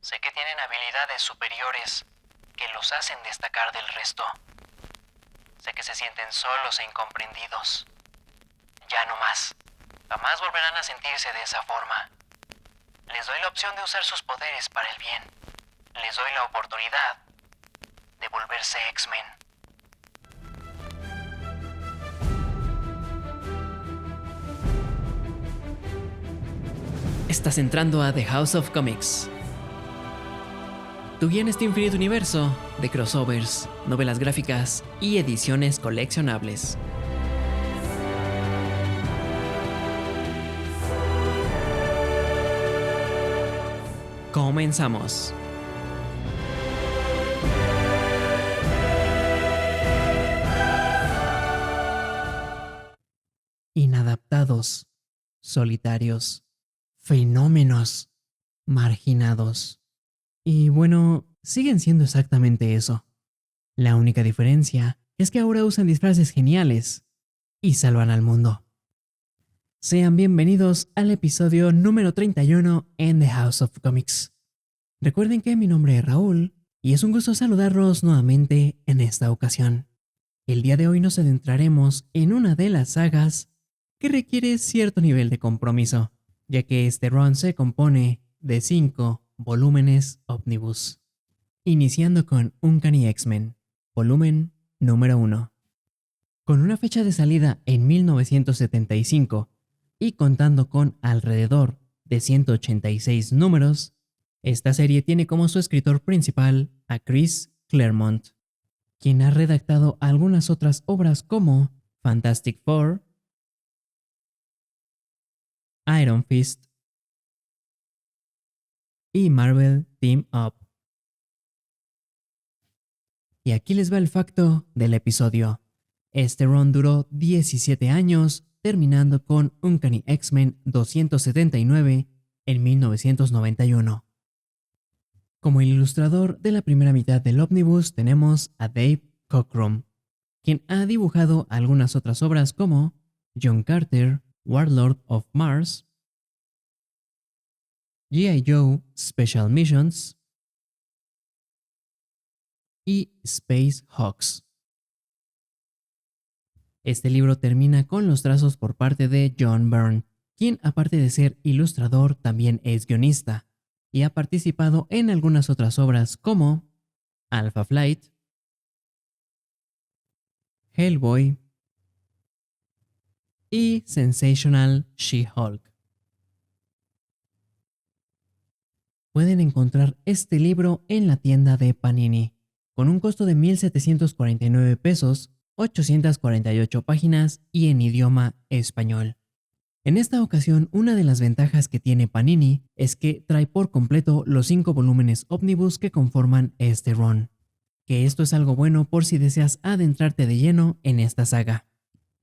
Sé que tienen habilidades superiores que los hacen destacar del resto. Sé que se sienten solos e incomprendidos. Ya no más. Jamás volverán a sentirse de esa forma. Les doy la opción de usar sus poderes para el bien. Les doy la oportunidad de volverse X-Men. Estás entrando a The House of Comics, tu guía en este infinito universo de crossovers, novelas gráficas y ediciones coleccionables. Comenzamos. Inadaptados, solitarios, fenómenos, marginados. Y bueno, siguen siendo exactamente eso. La única diferencia es que ahora usan disfraces geniales y salvan al mundo. Sean bienvenidos al episodio número 31 en The House of Comics. Recuerden que mi nombre es Raúl y es un gusto saludarlos nuevamente en esta ocasión. El día de hoy nos adentraremos en una de las sagas que requiere cierto nivel de compromiso, ya que este run se compone de 5 volúmenes ómnibus, iniciando con Uncanny X-Men, volumen número 1. Con una fecha de salida en 1975 y contando con alrededor de 186 números, esta serie tiene como su escritor principal a Chris Claremont, quien ha redactado algunas otras obras como Fantastic Four, Iron Fist y Marvel Team Up. Y aquí les va el facto del episodio. Este run duró 17 años, terminando con Uncanny X-Men 279 en 1991. Como ilustrador de la primera mitad del ómnibus tenemos a Dave Cockrum, quien ha dibujado algunas otras obras como John Carter, Warlord of Mars, G.I. Joe Special Missions y Space Hawks. Este libro termina con los trazos por parte de John Byrne, quien aparte de ser ilustrador también es guionista y ha participado en algunas otras obras como Alpha Flight, Hellboy y Sensational She-Hulk. Pueden encontrar este libro en la tienda de Panini, con un costo de 1,749 pesos, 848 páginas y en idioma español. En esta ocasión, una de las ventajas que tiene Panini es que trae por completo los 5 volúmenes ómnibus que conforman este run, que esto es algo bueno por si deseas adentrarte de lleno en esta saga.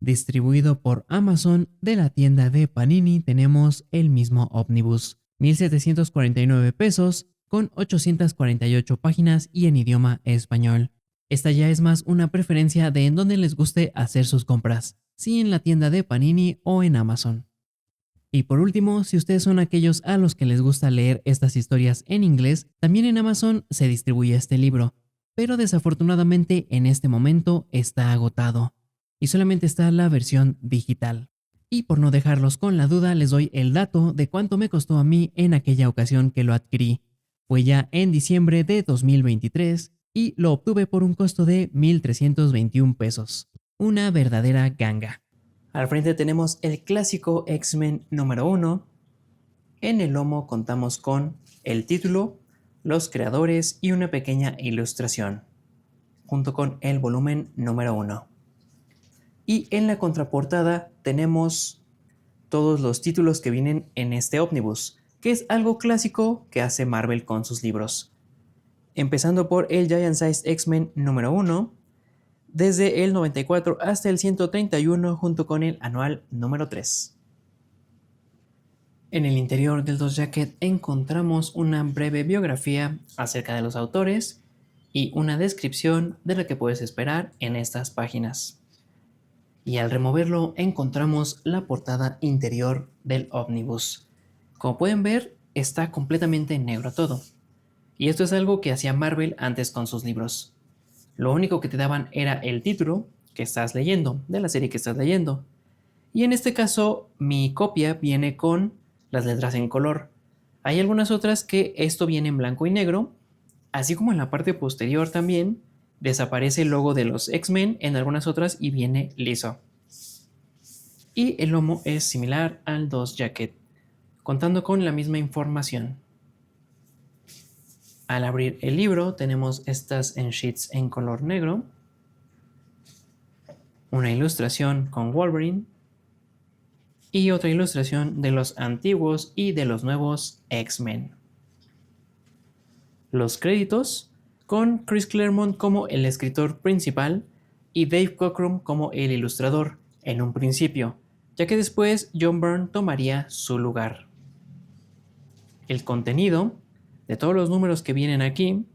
Distribuido por Amazon, de la tienda de Panini tenemos el mismo ómnibus, 1,749 pesos, con 848 páginas y en idioma español. Esta ya es más una preferencia de en dónde les guste hacer sus compras, si en la tienda de Panini o en Amazon. Y por último, si ustedes son aquellos a los que les gusta leer estas historias en inglés, también en Amazon se distribuye este libro, pero desafortunadamente en este momento está agotado y solamente está la versión digital. Y por no dejarlos con la duda, les doy el dato de cuánto me costó a mí en aquella ocasión que lo adquirí. Fue ya en diciembre de 2023 y lo obtuve por un costo de 1,321 pesos. Una verdadera ganga. Al frente tenemos el clásico X-Men número 1. En el lomo contamos con el título, los creadores y una pequeña ilustración, junto con el volumen número 1. Y en la contraportada tenemos todos los títulos que vienen en este ómnibus, que es algo clásico que hace Marvel con sus libros. Empezando por el Giant Size X-Men número 1, desde el 94 hasta el 131 junto con el anual número 3. En el interior del dos jacket encontramos una breve biografía acerca de los autores y una descripción de lo que puedes esperar en estas páginas. Y al removerlo encontramos la portada interior del ómnibus. Como pueden ver, está completamente en negro todo. Y esto es algo que hacía Marvel antes con sus libros. Lo único que te daban era el título que estás leyendo, de la serie que estás leyendo. Y en este caso, mi copia viene con las letras en color. Hay algunas otras que esto viene en blanco y negro, así como en la parte posterior también desaparece el logo de los X-Men en algunas otras y viene liso. Y el lomo es similar al 2 Jacket, contando con la misma información. Al abrir el libro tenemos estas en sheets en color negro, una ilustración con Wolverine y otra ilustración de los antiguos y de los nuevos X-Men. Los créditos con Chris Claremont como el escritor principal y Dave Cockrum como el ilustrador en un principio, ya que después John Byrne tomaría su lugar. El contenido de todos los números que vienen aquí,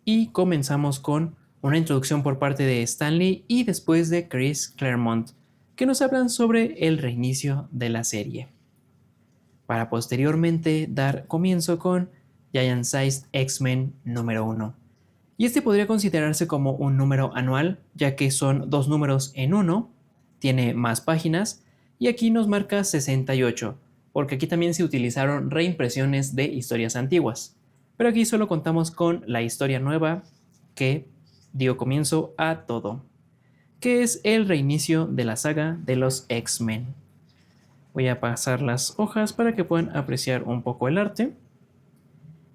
y comenzamos con una introducción por parte de Stan Lee y después de Chris Claremont, que nos hablan sobre el reinicio de la serie, para posteriormente dar comienzo con Giant Size X-Men número 1. Y este podría considerarse como un número anual, ya que son 2 números en uno, tiene más páginas, y aquí nos marca 68, porque aquí también se utilizaron reimpresiones de historias antiguas. Pero aquí solo contamos con la historia nueva que dio comienzo a todo, que es el reinicio de la saga de los X-Men. Voy a pasar las hojas para que puedan apreciar un poco el arte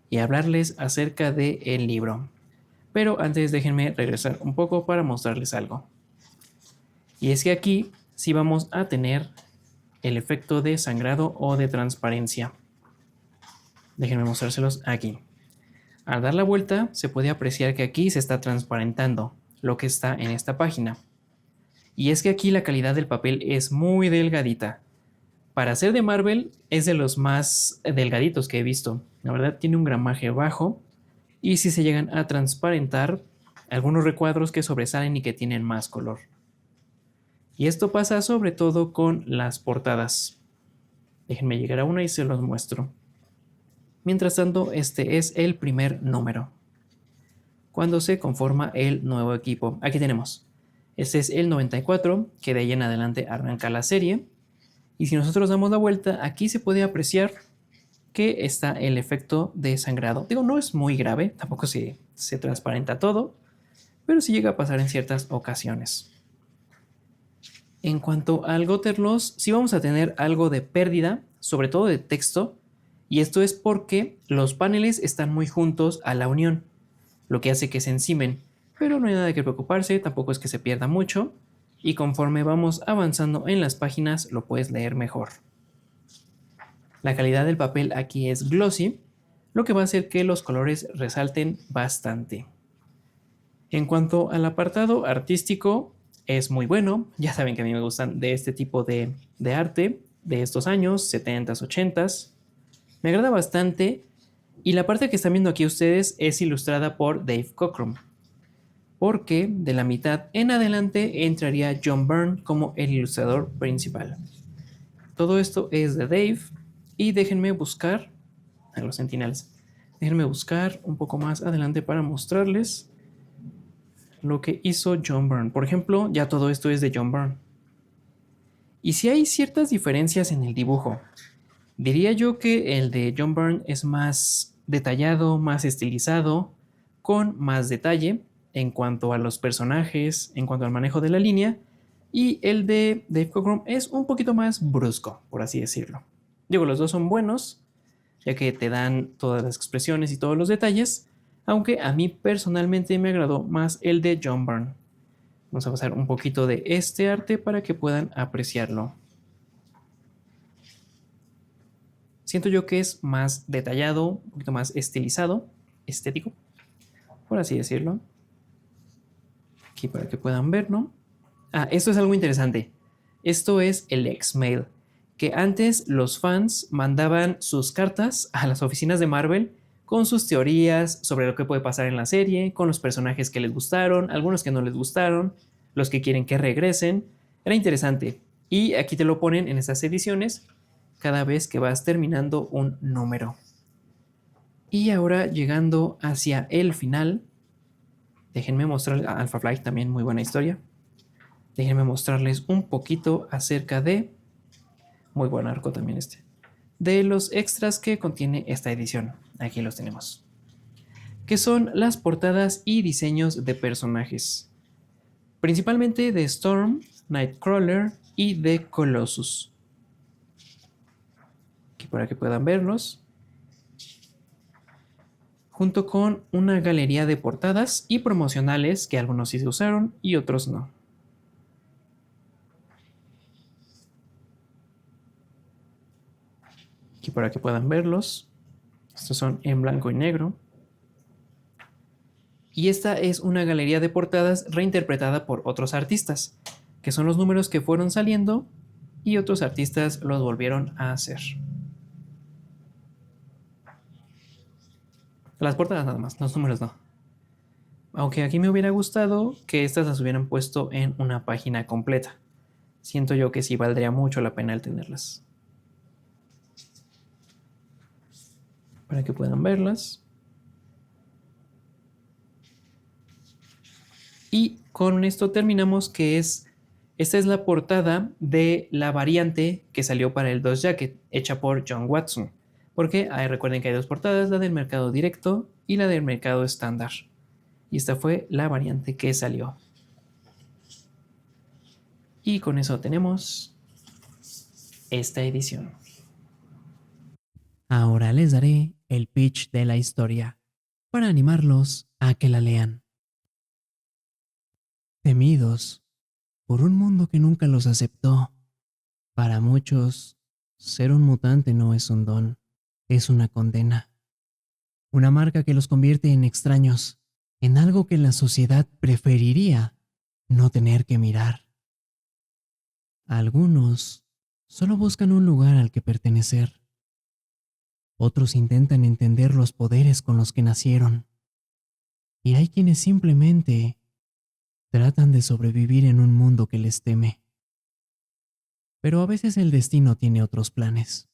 y hablarles acerca del libro. Pero antes déjenme regresar un poco para mostrarles algo. Y es que aquí sí vamos a tener el efecto de sangrado o de transparencia. Déjenme mostrárselos aquí. Al dar la vuelta se puede apreciar que aquí se está transparentando lo que está en esta página. Y es que aquí la calidad del papel es muy delgadita. Para ser de Marvel es de los más delgaditos que he visto. La verdad tiene un gramaje bajo. Y si se llegan a transparentar algunos recuadros que sobresalen y que tienen más color. Y esto pasa sobre todo con las portadas. Déjenme llegar a una y se los muestro. Mientras tanto, este es el primer número, cuando se conforma el nuevo equipo. Aquí tenemos, este es el 94, que de ahí en adelante arranca la serie. Y si nosotros damos la vuelta, aquí se puede apreciar que está el efecto de sangrado. Digo, no es muy grave, tampoco se transparenta todo, pero sí llega a pasar en ciertas ocasiones. En cuanto al Gotterloss, sí vamos a tener algo de pérdida, sobre todo de texto, y esto es porque los paneles están muy juntos a la unión, lo que hace que se encimen, pero no hay nada que preocuparse, tampoco es que se pierda mucho, y conforme vamos avanzando en las páginas lo puedes leer mejor. La calidad del papel aquí es glossy, lo que va a hacer que los colores resalten bastante. En cuanto al apartado artístico, es muy bueno. Ya saben que a mí me gustan de este tipo de arte, de estos años, 70s, 80s. Me agrada bastante. Y la parte que están viendo aquí ustedes es ilustrada por Dave Cockrum, porque de la mitad en adelante entraría John Byrne como el ilustrador principal. Todo esto es de Dave. Y déjenme buscar a los Sentinels. Déjenme buscar un poco más adelante para mostrarles lo que hizo John Byrne. Por ejemplo, ya todo esto es de John Byrne. Y si hay ciertas diferencias en el dibujo, diría yo que el de John Byrne es más detallado, más estilizado, con más detalle en cuanto a los personajes, en cuanto al manejo de la línea, y el de Dave Cockrum es un poquito más brusco, por así decirlo. Digo, los dos son buenos, ya que te dan todas las expresiones y todos los detalles, aunque a mí personalmente me agradó más el de John Byrne. Vamos a pasar un poquito de este arte para que puedan apreciarlo. Siento yo que es más detallado, un poquito más estilizado, estético, por así decirlo. Aquí para que puedan ver, ¿no? Esto es algo interesante. Esto es el X-Mail, que antes los fans mandaban sus cartas a las oficinas de Marvel con sus teorías sobre lo que puede pasar en la serie, con los personajes que les gustaron, algunos que no les gustaron, los que quieren que regresen. Era interesante. Y aquí te lo ponen en estas ediciones cada vez que vas terminando un número. Y ahora llegando hacia el final, déjenme mostrar Alpha Flight, también muy buena historia. Déjenme mostrarles un poquito acerca de, muy buen arco también de los extras que contiene esta edición. Aquí los tenemos, que son las portadas y diseños de personajes, principalmente de Storm, Nightcrawler y de Colossus. Aquí para que puedan verlos, junto con una galería de portadas y promocionales que algunos sí se usaron y otros no. Aquí para que puedan verlos. Estos son en blanco y negro. Y esta es una galería de portadas reinterpretada por otros artistas, que son los números que fueron saliendo y otros artistas los volvieron a hacer. Las portadas nada más, los números no. Aunque aquí me hubiera gustado que estas las hubieran puesto en una página completa. Siento yo que sí valdría mucho la pena el tenerlas. Para que puedan verlas. Y con esto terminamos, esta es la portada de la variante que salió para el 2 Jacket, hecha por John Watson. Porque recuerden que hay dos portadas, la del mercado directo y la del mercado estándar. Y esta fue la variante que salió. Y con eso tenemos esta edición. Ahora les daré el pitch de la historia, para animarlos a que la lean. Temidos por un mundo que nunca los aceptó, para muchos, ser un mutante no es un don, es una condena. Una marca que los convierte en extraños, en algo que la sociedad preferiría no tener que mirar. Algunos solo buscan un lugar al que pertenecer. Otros intentan entender los poderes con los que nacieron. Y hay quienes simplemente tratan de sobrevivir en un mundo que les teme. Pero a veces el destino tiene otros planes.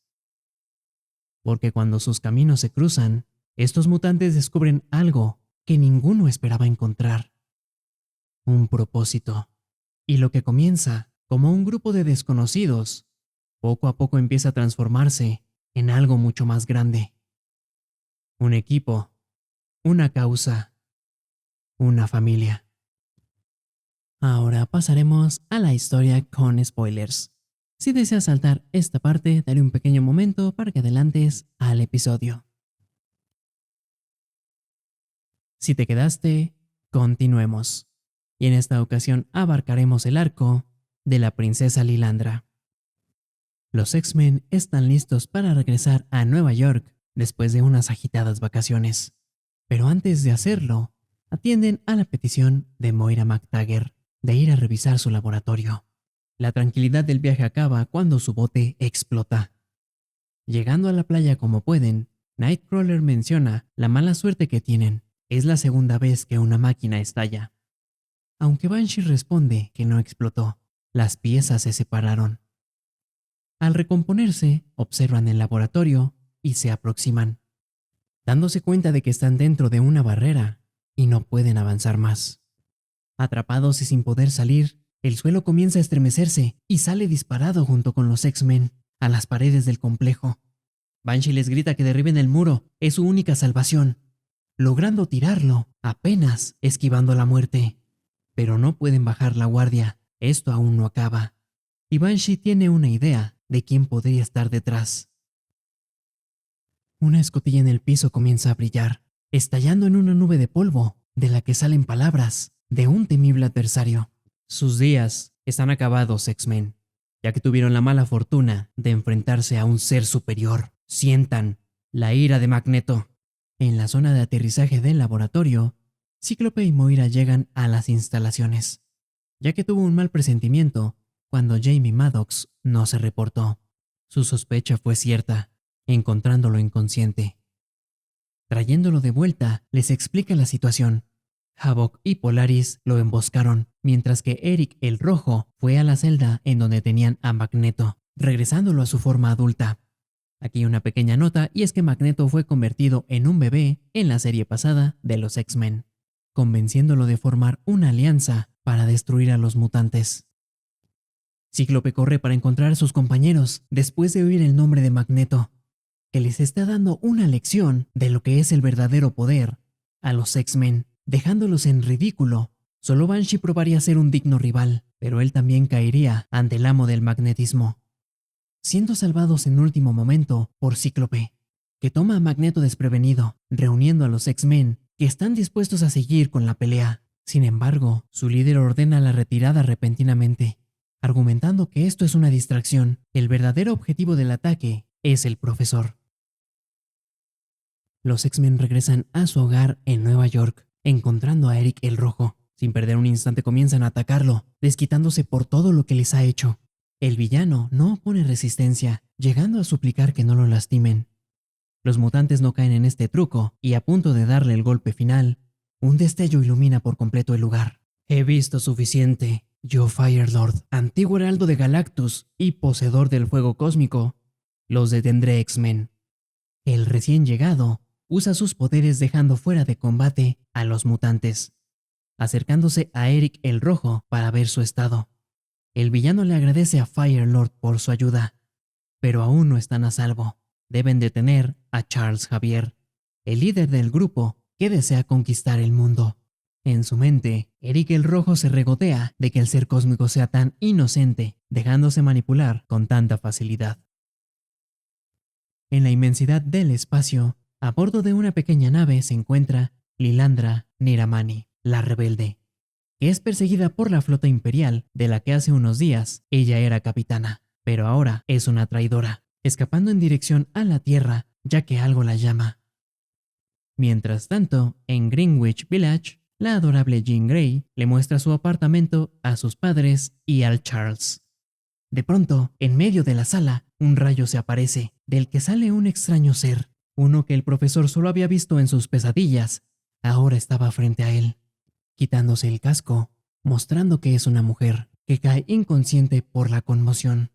Porque cuando sus caminos se cruzan, estos mutantes descubren algo que ninguno esperaba encontrar. Un propósito. Y lo que comienza como un grupo de desconocidos, poco a poco empieza a transformarse en algo mucho más grande. Un equipo, una causa, una familia. Ahora pasaremos a la historia con spoilers. Si deseas saltar esta parte, daré un pequeño momento para que adelantes al episodio. Si te quedaste, continuemos. Y en esta ocasión abarcaremos el arco de la princesa Lilandra. Los X-Men están listos para regresar a Nueva York después de unas agitadas vacaciones. Pero antes de hacerlo, atienden a la petición de Moira MacTaggert de ir a revisar su laboratorio. La tranquilidad del viaje acaba cuando su bote explota. Llegando a la playa como pueden, Nightcrawler menciona la mala suerte que tienen. Es la segunda vez que una máquina estalla. Aunque Banshee responde que no explotó, las piezas se separaron. Al recomponerse, observan el laboratorio y se aproximan, dándose cuenta de que están dentro de una barrera y no pueden avanzar más. Atrapados y sin poder salir, el suelo comienza a estremecerse y sale disparado junto con los X-Men a las paredes del complejo. Banshee les grita que derriben el muro, es su única salvación, logrando tirarlo, apenas esquivando la muerte. Pero no pueden bajar la guardia, esto aún no acaba. Y Banshee tiene una idea de quién podría estar detrás. Una escotilla en el piso comienza a brillar, estallando en una nube de polvo, de la que salen palabras de un temible adversario. Sus días están acabados, X-Men, ya que tuvieron la mala fortuna de enfrentarse a un ser superior. Sientan la ira de Magneto. En la zona de aterrizaje del laboratorio, Cíclope y Moira llegan a las instalaciones, ya que tuvo un mal presentimiento cuando Jamie Madrox no se reportó. Su sospecha fue cierta, encontrándolo inconsciente. Trayéndolo de vuelta, les explica la situación. Havoc y Polaris lo emboscaron, mientras que Eric el Rojo fue a la celda en donde tenían a Magneto, regresándolo a su forma adulta. Aquí una pequeña nota, y es que Magneto fue convertido en un bebé en la serie pasada de los X-Men, convenciéndolo de formar una alianza para destruir a los mutantes. Cíclope corre para encontrar a sus compañeros después de oír el nombre de Magneto, que les está dando una lección de lo que es el verdadero poder a los X-Men, dejándolos en ridículo. Solo Banshee probaría ser un digno rival, pero él también caería ante el amo del magnetismo, siendo salvados en último momento por Cíclope, que toma a Magneto desprevenido, reuniendo a los X-Men que están dispuestos a seguir con la pelea. Sin embargo, su líder ordena la retirada repentinamente, argumentando que esto es una distracción. El verdadero objetivo del ataque es el profesor. Los X-Men regresan a su hogar en Nueva York, encontrando a Eric el Rojo. Sin perder un instante comienzan a atacarlo, desquitándose por todo lo que les ha hecho. El villano no opone resistencia, llegando a suplicar que no lo lastimen. Los mutantes no caen en este truco, y a punto de darle el golpe final, un destello ilumina por completo el lugar. He visto suficiente. Yo, Firelord, antiguo heraldo de Galactus y poseedor del fuego cósmico, los detendré, X-Men. El recién llegado usa sus poderes dejando fuera de combate a los mutantes, acercándose a Eric el Rojo para ver su estado. El villano le agradece a Firelord por su ayuda, pero aún no están a salvo. Deben detener a Charles Xavier, el líder del grupo que desea conquistar el mundo. En su mente, Eric el Rojo se regotea de que el ser cósmico sea tan inocente, dejándose manipular con tanta facilidad. En la inmensidad del espacio, a bordo de una pequeña nave se encuentra Lilandra Neramani, la rebelde, que es perseguida por la flota imperial de la que hace unos días ella era capitana, pero ahora es una traidora, escapando en dirección a la Tierra ya que algo la llama. Mientras tanto, en Greenwich Village, la adorable Jean Grey le muestra su apartamento a sus padres y al Charles. De pronto, en medio de la sala, un rayo se aparece, del que sale un extraño ser, uno que el profesor solo había visto en sus pesadillas. Ahora estaba frente a él, quitándose el casco, mostrando que es una mujer, que cae inconsciente por la conmoción.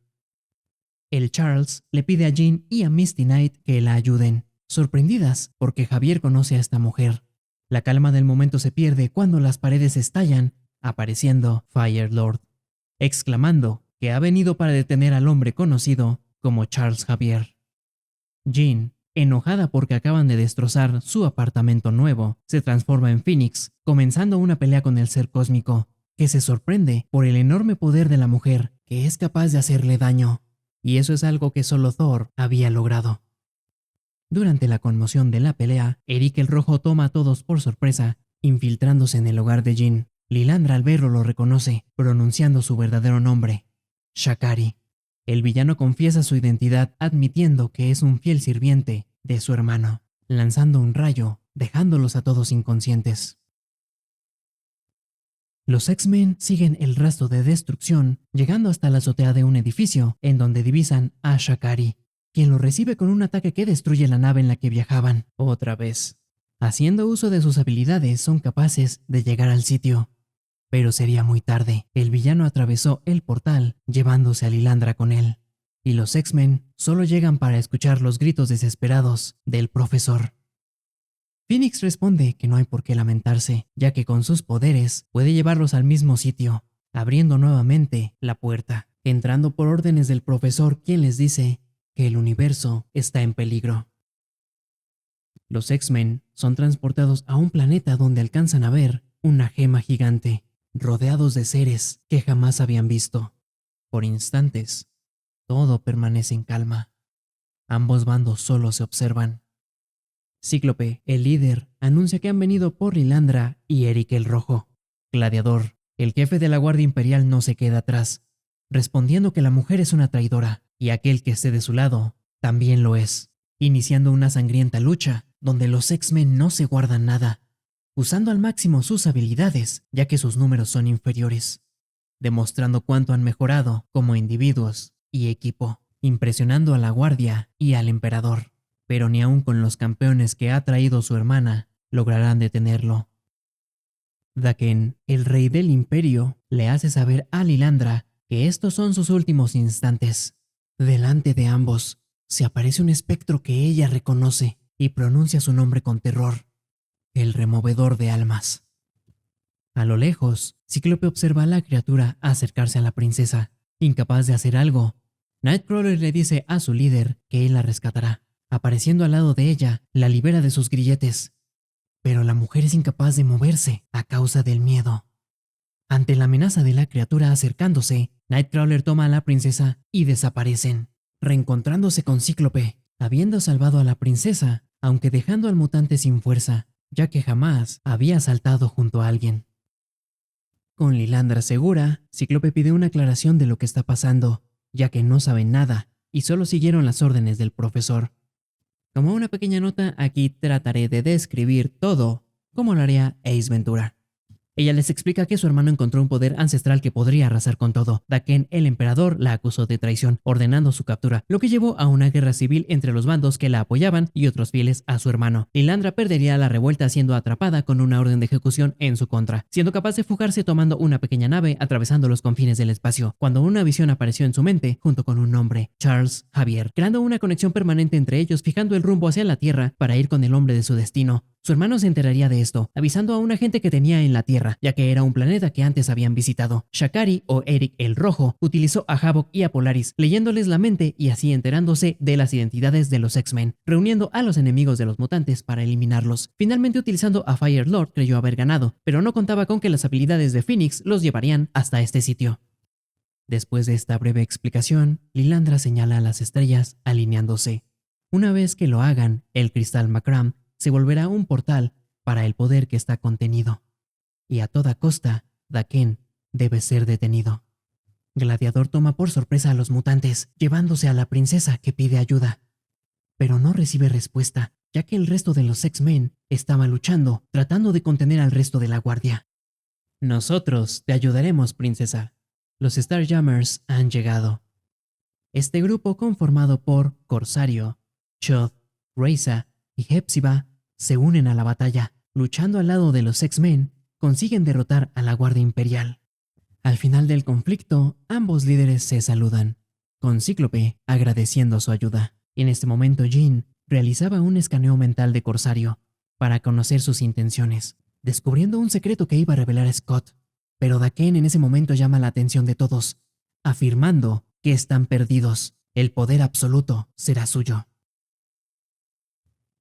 El Charles le pide a Jean y a Misty Knight que la ayuden, sorprendidas porque Javier conoce a esta mujer. La calma del momento se pierde cuando las paredes estallan, apareciendo Firelord, exclamando que ha venido para detener al hombre conocido como Charles Xavier. Jean, enojada porque acaban de destrozar su apartamento nuevo, se transforma en Phoenix, comenzando una pelea con el ser cósmico, que se sorprende por el enorme poder de la mujer, que es capaz de hacerle daño. Y eso es algo que solo Thor había logrado. Durante la conmoción de la pelea, Eric el Rojo toma a todos por sorpresa, infiltrándose en el hogar de Jean. Lilandra al verlo lo reconoce, pronunciando su verdadero nombre, Shakari. El villano confiesa su identidad admitiendo que es un fiel sirviente de su hermano, lanzando un rayo, dejándolos a todos inconscientes. Los X-Men siguen el rastro de destrucción, llegando hasta la azotea de un edificio, en donde divisan a Shakari, quien lo recibe con un ataque que destruye la nave en la que viajaban. Otra vez. Haciendo uso de sus habilidades, son capaces de llegar al sitio. Pero sería muy tarde. El villano atravesó el portal, llevándose a Lilandra con él. Y los X-Men solo llegan para escuchar los gritos desesperados del profesor. Phoenix responde que no hay por qué lamentarse, ya que con sus poderes puede llevarlos al mismo sitio, abriendo nuevamente la puerta, entrando por órdenes del profesor, quien les dice que el universo está en peligro. Los X-Men son transportados a un planeta donde alcanzan a ver una gema gigante, rodeados de seres que jamás habían visto. Por instantes, todo permanece en calma. Ambos bandos solo se observan. Cíclope, el líder, anuncia que han venido por Lilandra y Eric el Rojo. Gladiador, el jefe de la Guardia Imperial, no se queda atrás, respondiendo que la mujer es una traidora y aquel que esté de su lado también lo es, iniciando una sangrienta lucha donde los X-Men no se guardan nada, usando al máximo sus habilidades ya que sus números son inferiores, demostrando cuánto han mejorado como individuos y equipo, impresionando a la Guardia y al Emperador. Pero ni aun con los campeones que ha traído su hermana lograrán detenerlo. Daken, el rey del imperio, le hace saber a Lilandra que estos son sus últimos instantes. Delante de ambos, se aparece un espectro que ella reconoce y pronuncia su nombre con terror: el removedor de almas. A lo lejos, Cíclope observa a la criatura acercarse a la princesa. Incapaz de hacer algo, Nightcrawler le dice a su líder que él la rescatará. Apareciendo al lado de ella, la libera de sus grilletes. Pero la mujer es incapaz de moverse a causa del miedo. Ante la amenaza de la criatura acercándose, Nightcrawler toma a la princesa y desaparecen, reencontrándose con Cíclope, habiendo salvado a la princesa, aunque dejando al mutante sin fuerza, ya que jamás había saltado junto a alguien. Con Lilandra segura, Cíclope pide una aclaración de lo que está pasando, ya que no saben nada y solo siguieron las órdenes del profesor. Como una pequeña nota, aquí trataré de describir todo como lo haría Ace Ventura. Ella les explica que su hermano encontró un poder ancestral que podría arrasar con todo. Daken, el emperador, la acusó de traición, ordenando su captura, lo que llevó a una guerra civil entre los bandos que la apoyaban y otros fieles a su hermano. Lilandra perdería la revuelta siendo atrapada con una orden de ejecución en su contra, siendo capaz de fugarse tomando una pequeña nave atravesando los confines del espacio, cuando una visión apareció en su mente junto con un nombre: Charles Xavier, creando una conexión permanente entre ellos, fijando el rumbo hacia la Tierra para ir con el hombre de su destino. Su hermano se enteraría de esto, avisando a un agente que tenía en la Tierra, ya que era un planeta que antes habían visitado. Shakari, o Eric el Rojo, utilizó a Havok y a Polaris, leyéndoles la mente y así enterándose de las identidades de los X-Men, reuniendo a los enemigos de los mutantes para eliminarlos. Finalmente, utilizando a Firelord, creyó haber ganado, pero no contaba con que las habilidades de Phoenix los llevarían hasta este sitio. Después de esta breve explicación, Lilandra señala a las estrellas alineándose. Una vez que lo hagan, el cristal Macram se volverá un portal para el poder que está contenido. Y a toda costa, Daken debe ser detenido. Gladiador toma por sorpresa a los mutantes, llevándose a la princesa, que pide ayuda. Pero no recibe respuesta, ya que el resto de los X-Men estaba luchando, tratando de contener al resto de la guardia. Nosotros te ayudaremos, princesa. Los Starjammers han llegado. Este grupo, conformado por Corsario, Choth, Reza y Hepzibah, se unen a la batalla. Luchando al lado de los X-Men, consiguen derrotar a la Guardia Imperial. Al final del conflicto, ambos líderes se saludan, con Cíclope agradeciendo su ayuda. En este momento, Jean realizaba un escaneo mental de Corsario para conocer sus intenciones, descubriendo un secreto que iba a revelar a Scott. Pero Daken en ese momento llama la atención de todos, afirmando que están perdidos. El poder absoluto será suyo.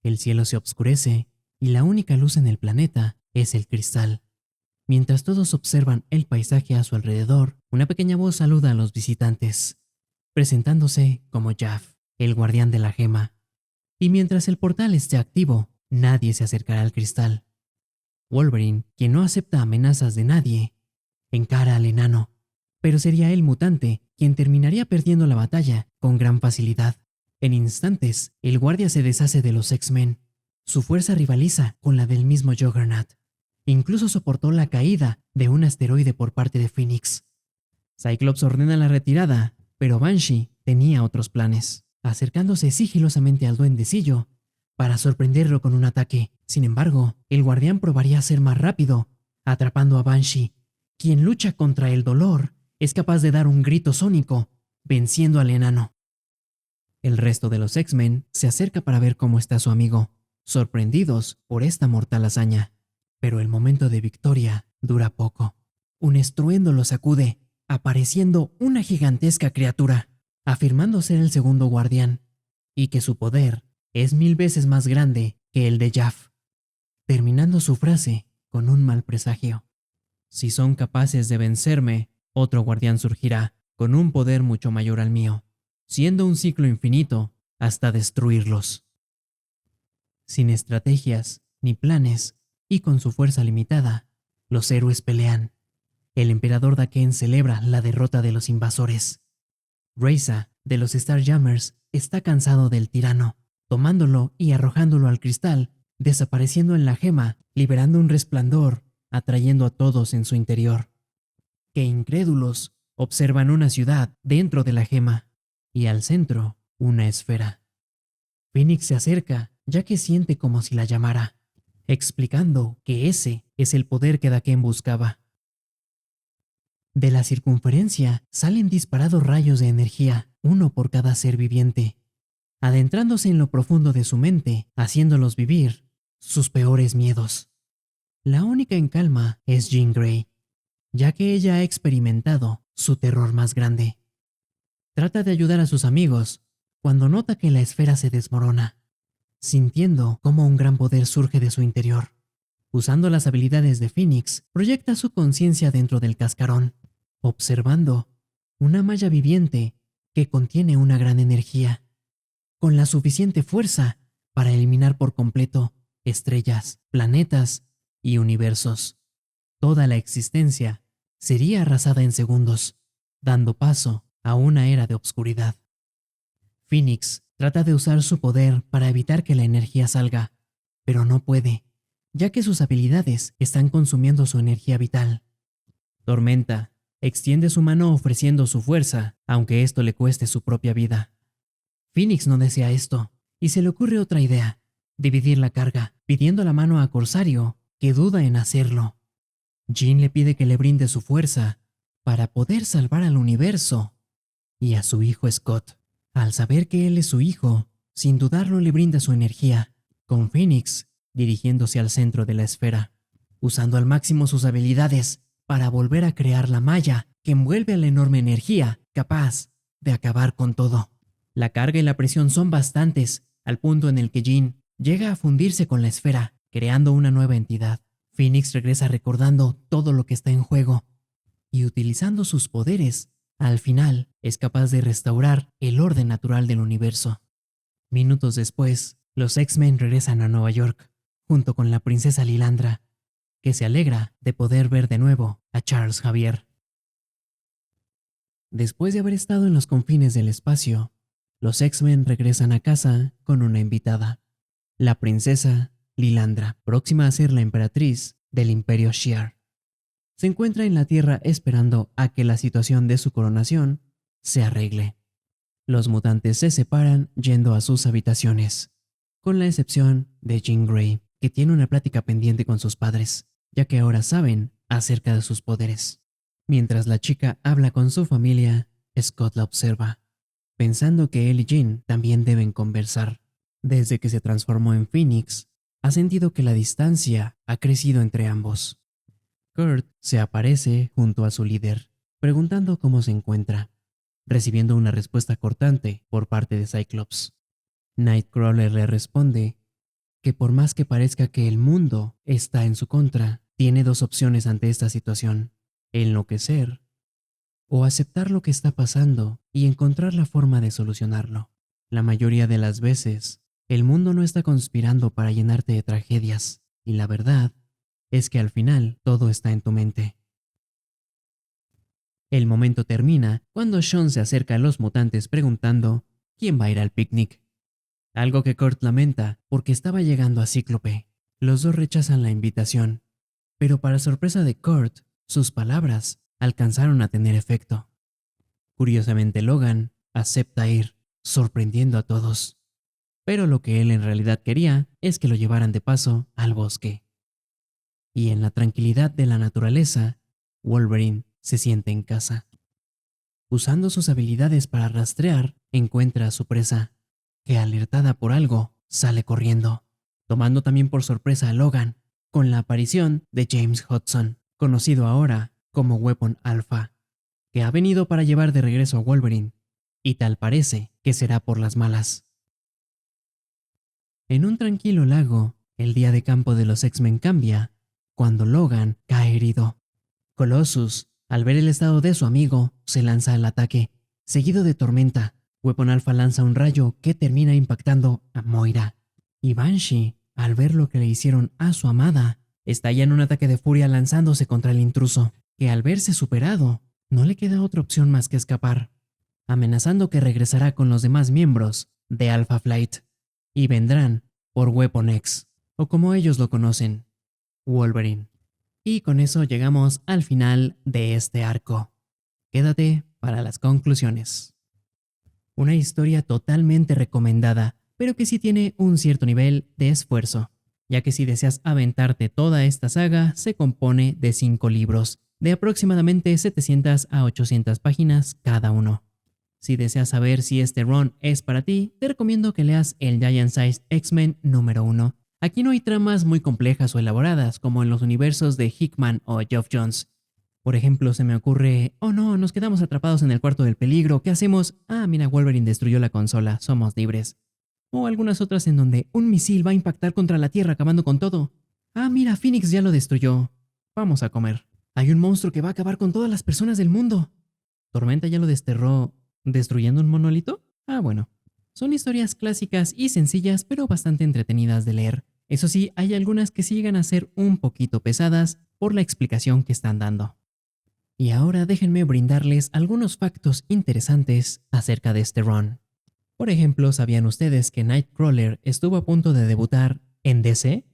El cielo se oscurece y la única luz en el planeta es el cristal. Mientras todos observan el paisaje a su alrededor, una pequeña voz saluda a los visitantes, presentándose como Jaff, el guardián de la gema. Y mientras el portal esté activo, nadie se acercará al cristal. Wolverine, quien no acepta amenazas de nadie, encara al enano, pero sería el mutante quien terminaría perdiendo la batalla con gran facilidad. En instantes, el guardia se deshace de los X-Men. Su fuerza rivaliza con la del mismo Juggernaut. Incluso soportó la caída de un asteroide por parte de Phoenix. Cyclops ordena la retirada, pero Banshee tenía otros planes, acercándose sigilosamente al duendecillo para sorprenderlo con un ataque. Sin embargo, el guardián probaría ser más rápido, atrapando a Banshee, quien lucha contra el dolor, es capaz de dar un grito sónico, venciendo al enano. El resto de los X-Men se acerca para ver cómo está su amigo, sorprendidos por esta mortal hazaña. Pero el momento de victoria dura poco. Un estruendo lo sacude, apareciendo una gigantesca criatura, afirmando ser el segundo guardián, y que su poder es 1000 veces más grande que el de Jaff, terminando su frase con un mal presagio. Si son capaces de vencerme, otro guardián surgirá, con un poder mucho mayor al mío, siendo un ciclo infinito hasta destruirlos. Sin estrategias ni planes, y con su fuerza limitada, los héroes pelean. El emperador Daken celebra la derrota de los invasores. Reza, de los Starjammers, está cansado del tirano, tomándolo y arrojándolo al cristal, desapareciendo en la gema, liberando un resplandor, atrayendo a todos en su interior. Que incrédulos observan una ciudad dentro de la gema, y al centro, una esfera. Phoenix se acerca, ya que siente como si la llamara, explicando que ese es el poder que Daken buscaba. De la circunferencia salen disparados rayos de energía, uno por cada ser viviente. adentrándose en lo profundo de su mente, haciéndolos vivir sus peores miedos. La única en calma es Jean Grey, ya que ella ha experimentado su terror más grande. Trata de ayudar a sus amigos cuando nota que la esfera se desmorona, sintiendo cómo un gran poder surge de su interior. Usando las habilidades de Phoenix, proyecta su conciencia dentro del cascarón, observando una malla viviente que contiene una gran energía, con la suficiente fuerza para eliminar por completo estrellas, planetas y universos. Toda la existencia sería arrasada en segundos, dando paso a una era de obscuridad. Phoenix trata de usar su poder para evitar que la energía salga, pero no puede, ya que sus habilidades están consumiendo su energía vital. Tormenta extiende su mano ofreciendo su fuerza, aunque esto le cueste su propia vida. Phoenix no desea esto, y se le ocurre otra idea: dividir la carga, pidiendo la mano a Corsario, que duda en hacerlo. Jean le pide que le brinde su fuerza para poder salvar al universo y a su hijo Scott. Al saber que él es su hijo, sin dudarlo le brinda su energía, con Phoenix dirigiéndose al centro de la esfera, usando al máximo sus habilidades para volver a crear la malla que envuelve a la enorme energía capaz de acabar con todo. La carga y la presión son bastantes, al punto en el que Jean llega a fundirse con la esfera, creando una nueva entidad. Phoenix regresa recordando todo lo que está en juego, y utilizando sus poderes, al final es capaz de restaurar el orden natural del universo. Minutos después, los X-Men regresan a Nueva York, junto con la princesa Lilandra, que se alegra de poder ver de nuevo a Charles Xavier. Después de haber estado en los confines del espacio, los X-Men regresan a casa con una invitada, la princesa Lilandra, próxima a ser la emperatriz del Imperio Shi'ar. Se encuentra en la Tierra esperando a que la situación de su coronación se arregle. Los mutantes se separan yendo a sus habitaciones, con la excepción de Jean Grey, que tiene una plática pendiente con sus padres, ya que ahora saben acerca de sus poderes. Mientras la chica habla con su familia, Scott la observa, pensando que él y Jean también deben conversar. Desde que se transformó en Phoenix, ha sentido que la distancia ha crecido entre ambos. Kurt se aparece junto a su líder, preguntando cómo se encuentra, recibiendo una respuesta cortante por parte de Cyclops. Nightcrawler le responde que por más que parezca que el mundo está en su contra, tiene dos opciones ante esta situación: enloquecer o aceptar lo que está pasando y encontrar la forma de solucionarlo. La mayoría de las veces, el mundo no está conspirando para llenarte de tragedias, y la verdad es que al final todo está en tu mente. El momento termina cuando Sean se acerca a los mutantes preguntando quién va a ir al picnic. Algo que Kurt lamenta porque estaba llegando a Cíclope. Los dos rechazan la invitación, pero para sorpresa de Kurt, sus palabras alcanzaron a tener efecto. Curiosamente, Logan acepta ir, sorprendiendo a todos. Pero lo que él en realidad quería es que lo llevaran de paso al bosque. Y en la tranquilidad de la naturaleza, Wolverine se siente en casa. Usando sus habilidades para rastrear, encuentra a su presa, que alertada por algo, sale corriendo, tomando también por sorpresa a Logan, con la aparición de James Hudson, conocido ahora como Weapon Alpha, que ha venido para llevar de regreso a Wolverine, y tal parece que será por las malas. En un tranquilo lago, el día de campo de los X-Men cambia cuando Logan cae herido. Colossus, al ver el estado de su amigo, se lanza al ataque, seguido de Tormenta. Weapon Alpha lanza un rayo que termina impactando a Moira. Y Banshee, al ver lo que le hicieron a su amada, estalla en un ataque de furia lanzándose contra el intruso, que al verse superado, no le queda otra opción más que escapar, amenazando que regresará con los demás miembros de Alpha Flight, y vendrán por Weapon X, o como ellos lo conocen, Wolverine. Y con eso llegamos al final de este arco. Quédate para las conclusiones. Una historia totalmente recomendada, pero que sí tiene un cierto nivel de esfuerzo, ya que si deseas aventarte toda esta saga, se compone de 5 libros, de aproximadamente 700 a 800 páginas cada uno. Si deseas saber si este run es para ti, te recomiendo que leas el Giant Size X-Men número 1. Aquí no hay tramas muy complejas o elaboradas como en los universos de Hickman o Geoff Johns. Por ejemplo, se me ocurre, oh no, nos quedamos atrapados en el cuarto del peligro, ¿qué hacemos? Ah, mira, Wolverine destruyó la consola, somos libres. O algunas otras en donde un misil va a impactar contra la Tierra acabando con todo. Ah, mira, Phoenix ya lo destruyó. Vamos a comer. Hay un monstruo que va a acabar con todas las personas del mundo. Tormenta ya lo desterró, ¿destruyendo un monolito? Ah, bueno. Son historias clásicas y sencillas, pero bastante entretenidas de leer. Eso sí, hay algunas que sí llegan a ser un poquito pesadas por la explicación que están dando. Y ahora déjenme brindarles algunos factos interesantes acerca de este run. Por ejemplo, ¿sabían ustedes que Nightcrawler estuvo a punto de debutar en DC?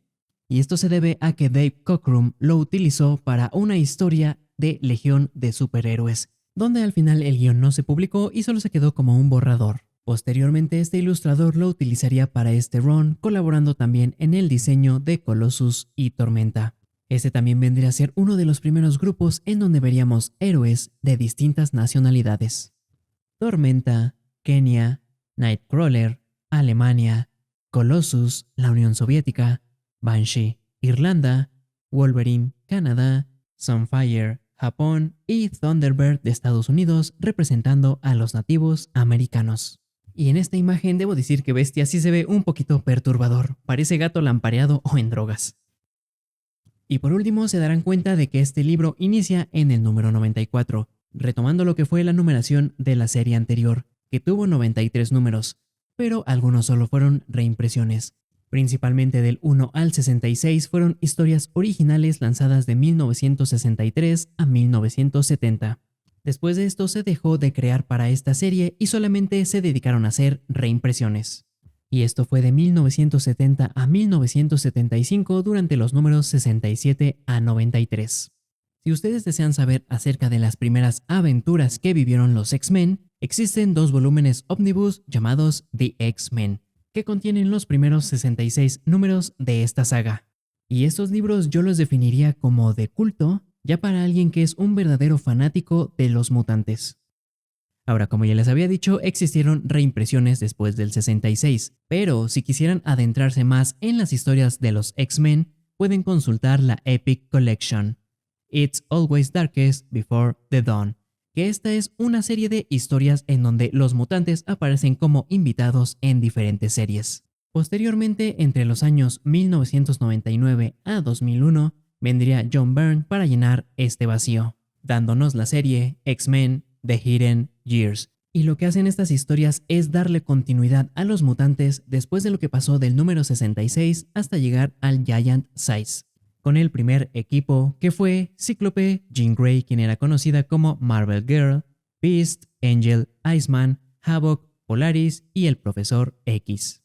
Y esto se debe a que Dave Cockrum lo utilizó para una historia de Legión de Superhéroes, donde al final el guión no se publicó y solo se quedó como un borrador. Posteriormente, este ilustrador lo utilizaría para este run, colaborando también en el diseño de Colossus y Tormenta. Este también vendría a ser uno de los primeros grupos en donde veríamos héroes de distintas nacionalidades. Tormenta, Kenia, Nightcrawler, Alemania, Colossus, la Unión Soviética, Banshee, Irlanda, Wolverine, Canadá, Sunfire, Japón y Thunderbird de Estados Unidos representando a los nativos americanos. Y en esta imagen debo decir que Bestia sí se ve un poquito perturbador, parece gato lampareado o en drogas. Y por último se darán cuenta de que este libro inicia en el número 94, retomando lo que fue la numeración de la serie anterior, que tuvo 93 números, pero algunos solo fueron reimpresiones. Principalmente del 1 al 66 fueron historias originales lanzadas de 1963 a 1970. Después de esto se dejó de crear para esta serie y solamente se dedicaron a hacer reimpresiones. Y esto fue de 1970 a 1975 durante los números 67 a 93. Si ustedes desean saber acerca de las primeras aventuras que vivieron los X-Men, existen 2 volúmenes ómnibus llamados The X-Men, que contienen los primeros 66 números de esta saga. Y estos libros yo los definiría como de culto, ya para alguien que es un verdadero fanático de los mutantes. Ahora, como ya les había dicho, existieron reimpresiones después del 66, pero si quisieran adentrarse más en las historias de los X-Men, pueden consultar la Epic Collection, It's Always Darkest Before the Dawn, que esta es una serie de historias en donde los mutantes aparecen como invitados en diferentes series. Posteriormente, entre los años 1999 a 2001, vendría John Byrne para llenar este vacío, dándonos la serie X-Men The Hidden Years. Y lo que hacen estas historias es darle continuidad a los mutantes después de lo que pasó del número 66 hasta llegar al Giant Size, con el primer equipo que fue Cíclope, Jean Grey, quien era conocida como Marvel Girl, Beast, Angel, Iceman, Havoc, Polaris y el Profesor X.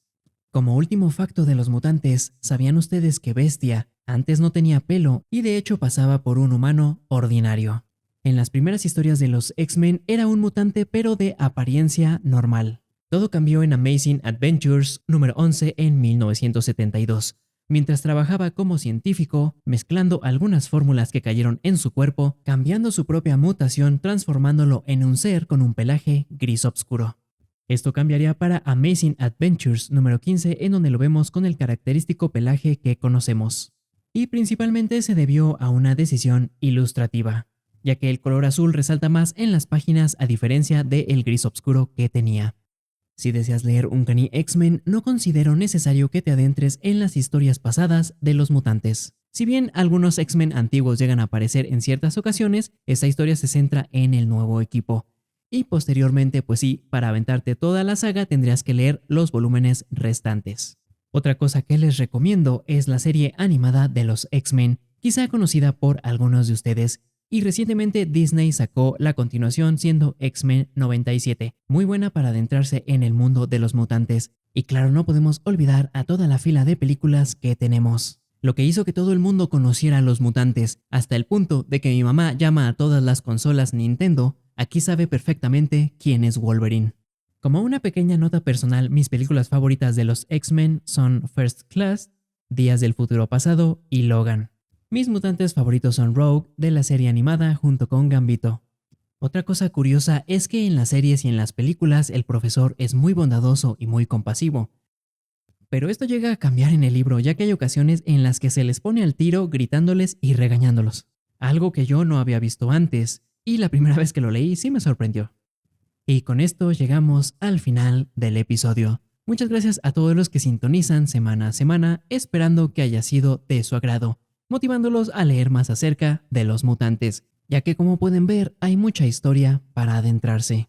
Como último facto de los mutantes, ¿sabían ustedes que Bestia antes no tenía pelo y de hecho pasaba por un humano ordinario? En las primeras historias de los X-Men era un mutante pero de apariencia normal. Todo cambió en Amazing Adventures número 11 en 1972, mientras trabajaba como científico, mezclando algunas fórmulas que cayeron en su cuerpo, cambiando su propia mutación, transformándolo en un ser con un pelaje gris oscuro. Esto cambiaría para Amazing Adventures número 15, en donde lo vemos con el característico pelaje que conocemos. Y principalmente se debió a una decisión ilustrativa, ya que el color azul resalta más en las páginas a diferencia del gris oscuro que tenía. Si deseas leer Uncanny X-Men, no considero necesario que te adentres en las historias pasadas de los mutantes. Si bien algunos X-Men antiguos llegan a aparecer en ciertas ocasiones, esta historia se centra en el nuevo equipo. Y posteriormente, pues sí, para aventarte toda la saga tendrías que leer los volúmenes restantes. Otra cosa que les recomiendo es la serie animada de los X-Men, quizá conocida por algunos de ustedes, y recientemente Disney sacó la continuación siendo X-Men 97, muy buena para adentrarse en el mundo de los mutantes. Y claro, no podemos olvidar a toda la fila de películas que tenemos. Lo que hizo que todo el mundo conociera a los mutantes, hasta el punto de que mi mamá llama a todas las consolas Nintendo, aquí sabe perfectamente quién es Wolverine. Como una pequeña nota personal, mis películas favoritas de los X-Men son First Class, Días del Futuro Pasado y Logan. Mis mutantes favoritos son Rogue de la serie animada junto con Gambito. Otra cosa curiosa es que en las series y en las películas el profesor es muy bondadoso y muy compasivo. Pero esto llega a cambiar en el libro, ya que hay ocasiones en las que se les pone al tiro gritándoles y regañándolos. Algo que yo no había visto antes, y la primera vez que lo leí sí me sorprendió. Y con esto llegamos al final del episodio. Muchas gracias a todos los que sintonizan semana a semana, esperando que haya sido de su agrado, motivándolos a leer más acerca de los mutantes, ya que como pueden ver hay mucha historia para adentrarse.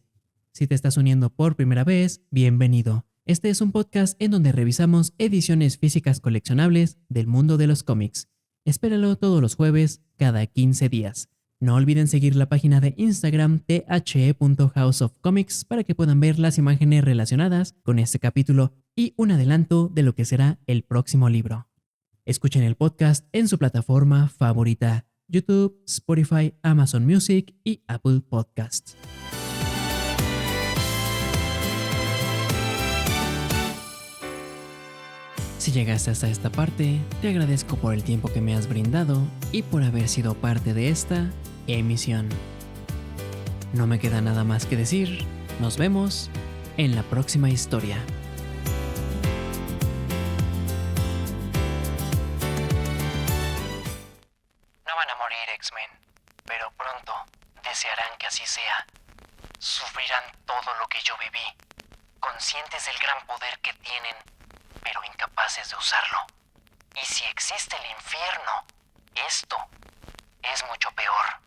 Si te estás uniendo por primera vez, bienvenido. Este es un podcast en donde revisamos ediciones físicas coleccionables del mundo de los cómics. Espéralo todos los jueves, cada 15 días. No olviden seguir la página de Instagram the.houseofcomics para que puedan ver las imágenes relacionadas con este capítulo y un adelanto de lo que será el próximo libro. Escuchen el podcast en su plataforma favorita: YouTube, Spotify, Amazon Music y Apple Podcasts. Si llegaste hasta esta parte, te agradezco por el tiempo que me has brindado y por haber sido parte de esta emisión. No me queda nada más que decir. Nos vemos en la próxima historia. No van a morir, X-Men, pero pronto desearán que así sea. Sufrirán todo lo que yo viví, conscientes del gran poder que tienen, pero incapaces de usarlo. Y si existe el infierno, esto es mucho peor.